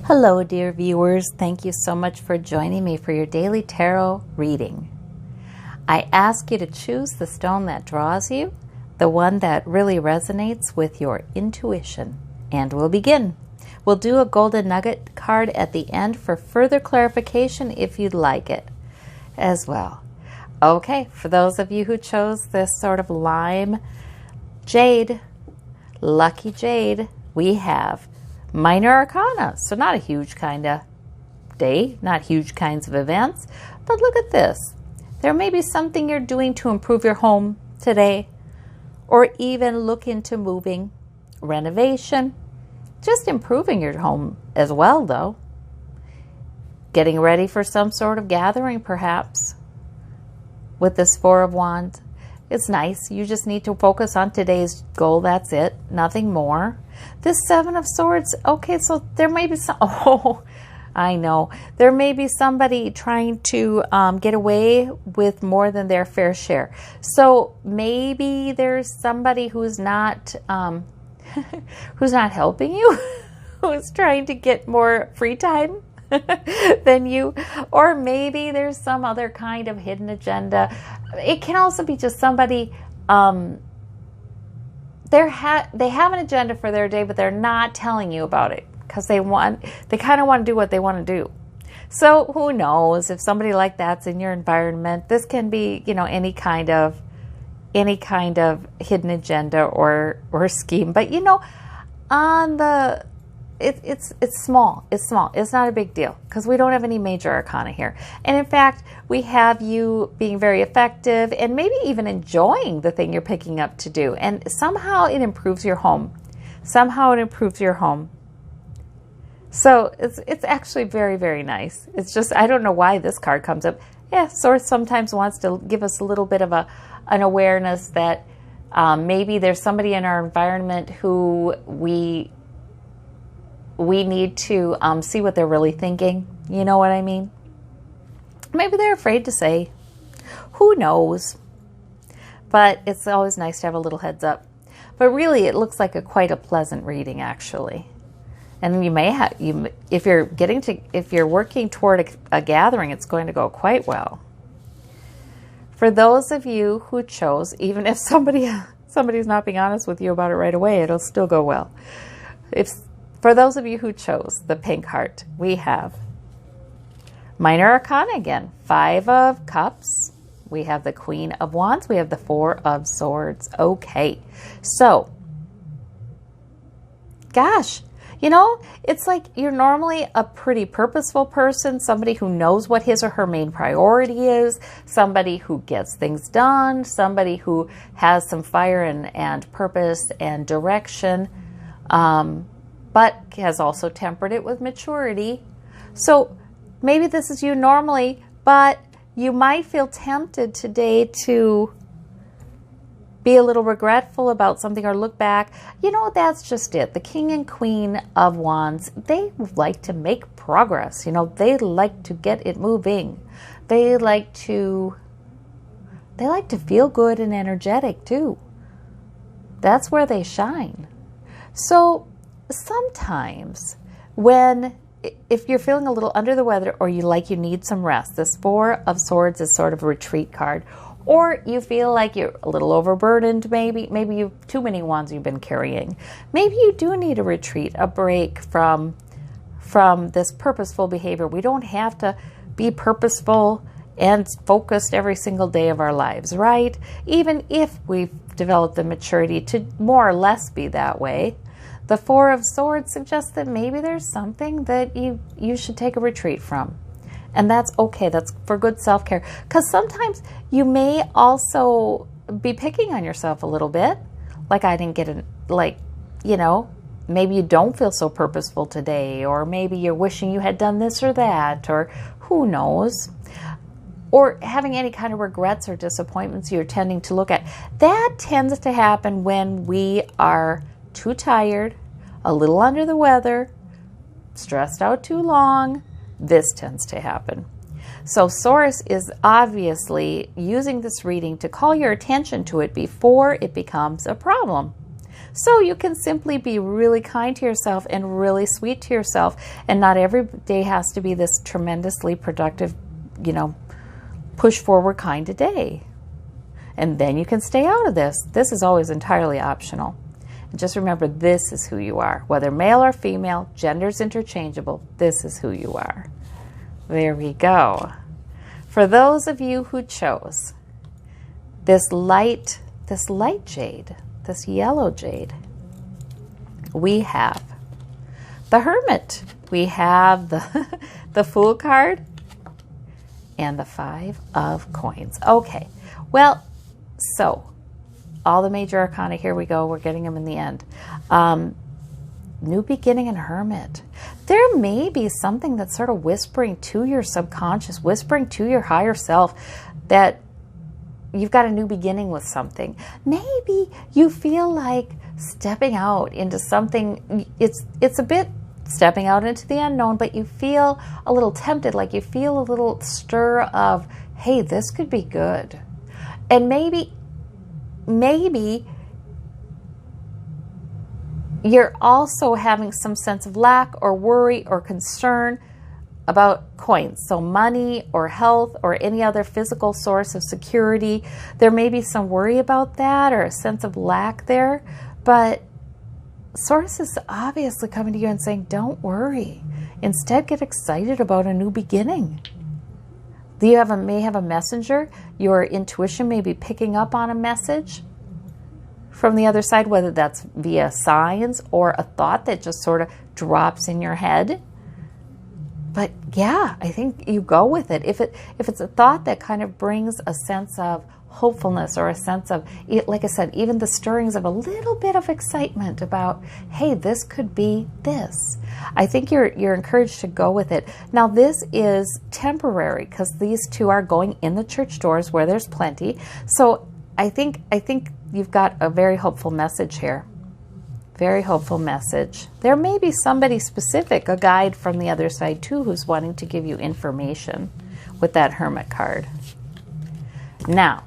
Hello, dear viewers. Thank you so much for joining me for your daily tarot reading. I ask you to choose the stone that draws you, the one that really resonates with your intuition. And we'll begin. We'll do a golden nugget card at the end for further clarification if you'd like it as well. Okay, for those of you who chose this sort of lime jade, lucky jade, we have Minor Arcana, so not a huge kind of day, not huge kinds of events, but look at this. There may be something you're doing to improve your home today, or even look into moving, renovation, just improving your home as well though. Getting ready for some sort of gathering perhaps. With this Four of Wands, it's nice. You just need to focus on today's goal. That's it. Nothing more. This Seven of Swords. Okay, so there may be some... Oh, I know. There may be somebody trying to get away with more than their fair share. So maybe there's somebody who's not helping you, who's trying to get more free time than you, or maybe there's some other kind of hidden agenda. It can also be just somebody they have an agenda for their day, but they're not telling you about it because they kind of want to do what they want to do. So who knows if somebody like that's in your environment. This can be, you know, any kind of hidden agenda or scheme, but you know, on the it's small. It's not a big deal because we don't have any major arcana here. And in fact, we have you being very effective and maybe even enjoying the thing you're picking up to do. And somehow it improves your home. Somehow it improves your home. So it's actually very, very nice. It's just, I don't know why this card comes up. Yeah, Source sometimes wants to give us a little bit of an awareness that maybe there's somebody in our environment who we need to see what they're really thinking. You know what I mean? Maybe they're afraid to say. Who knows? But it's always nice to have a little heads up. But really, it looks like quite a pleasant reading, actually. And you may have, if you're working toward a gathering, it's going to go quite well. For those of you who chose, even if somebody's not being honest with you about it right away, it'll still go well. For those of you who chose the pink heart, we have Minor Arcana again, Five of Cups. We have the Queen of Wands. We have the Four of Swords. Okay, so, gosh, you know, it's like you're normally a pretty purposeful person, somebody who knows what his or her main priority is, somebody who gets things done, somebody who has some fire and purpose and direction, but has also tempered it with maturity. So maybe this is you normally, but you might feel tempted today to be a little regretful about something or look back. You know, that's just it. The King and Queen of Wands, they like to make progress. You know, they like to get it moving. They like to feel good and energetic too. That's where they shine. So sometimes if you're feeling a little under the weather or you need some rest, this Four of Swords is sort of a retreat card. Or you feel like you're a little overburdened, maybe you've too many wands you've been carrying. Maybe you do need a retreat, a break from this purposeful behavior. We don't have to be purposeful and focused every single day of our lives, right? Even if we've developed the maturity to more or less be that way. The Four of Swords suggests that maybe there's something that you should take a retreat from. And that's okay. That's for good self-care. Because sometimes you may also be picking on yourself a little bit. Like I didn't get maybe you don't feel so purposeful today. Or maybe you're wishing you had done this or that. Or who knows. Or having any kind of regrets or disappointments you're tending to look at. That tends to happen when we are too tired, a little under the weather, stressed out too long. This tends to happen. So Source is obviously using this reading to call your attention to it before it becomes a problem. So you can simply be really kind to yourself and really sweet to yourself. And not every day has to be this tremendously productive, push forward kind of day. And then you can stay out of this. This is always entirely optional. And just remember, this is who you are. Whether male or female, gender's interchangeable. This is who you are. There we go. For those of you who chose this light jade, this yellow jade, we have the Hermit. We have the Fool card and the 5 of Coins. Okay, well, so all the major arcana, here we go. We're getting them in the end. New beginning and Hermit. There may be something that's sort of whispering to your subconscious, whispering to your higher self that you've got a new beginning with something. Maybe you feel like stepping out into something. It's a bit stepping out into the unknown, but you feel a little tempted, like you feel a little stir of, hey, this could be good. And maybe you're also having some sense of lack or worry or concern about coins. So money or health or any other physical source of security. There may be some worry about that or a sense of lack there. But Source is obviously coming to you and saying, don't worry. Instead, get excited about a new beginning. You may have a messenger. Your intuition may be picking up on a message from the other side, whether that's via signs or a thought that just sort of drops in your head. But yeah, I think you go with it. If it's a thought that kind of brings a sense of hopefulness or a sense of, like I said, even the stirrings of a little bit of excitement about, hey, this could be this. I think you're encouraged to go with it. Now, this is temporary because these two are going in the church doors where there's plenty. So I think you've got a very hopeful message here. Very hopeful message. There may be somebody specific, a guide from the other side too, who's wanting to give you information with that Hermit card. Now,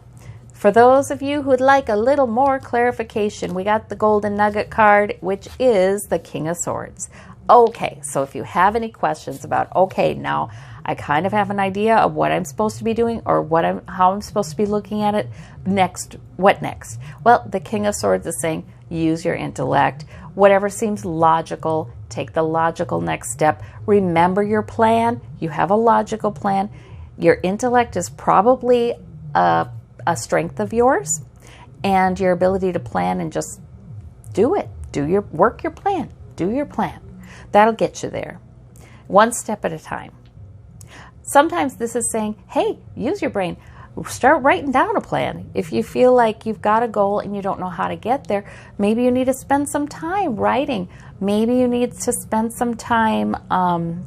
for those of you who'd like a little more clarification, we got the Golden Nugget card, which is the King of Swords. Okay, so if you have any questions about, okay, now I kind of have an idea of what I'm supposed to be doing or how I'm supposed to be looking at it, next, what next? Well, the King of Swords is saying, use your intellect. Whatever seems logical, take the logical next step. Remember your plan. You have a logical plan. Your intellect is probably a strength of yours, and your ability to plan and just do it. Work your plan. Do your plan. That'll get you there. One step at a time. Sometimes this is saying, hey, use your brain. Start writing down a plan. If you feel like you've got a goal and you don't know how to get there, maybe you need to spend some time writing. Maybe you need to spend some time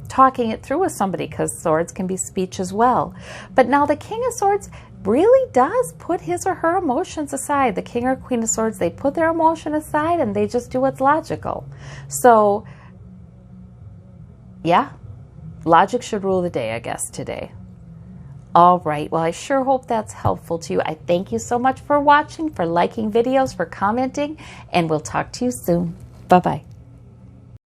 talking it through with somebody, because swords can be speech as well. But now the King of Swords really does put his or her emotions aside. The King or Queen of Swords, they put their emotion aside and they just do what's logical. So, yeah, logic should rule the day, I guess, today. All right, well, I sure hope that's helpful to you. I thank you so much for watching, for liking videos, for commenting, and we'll talk to you soon. Bye-bye.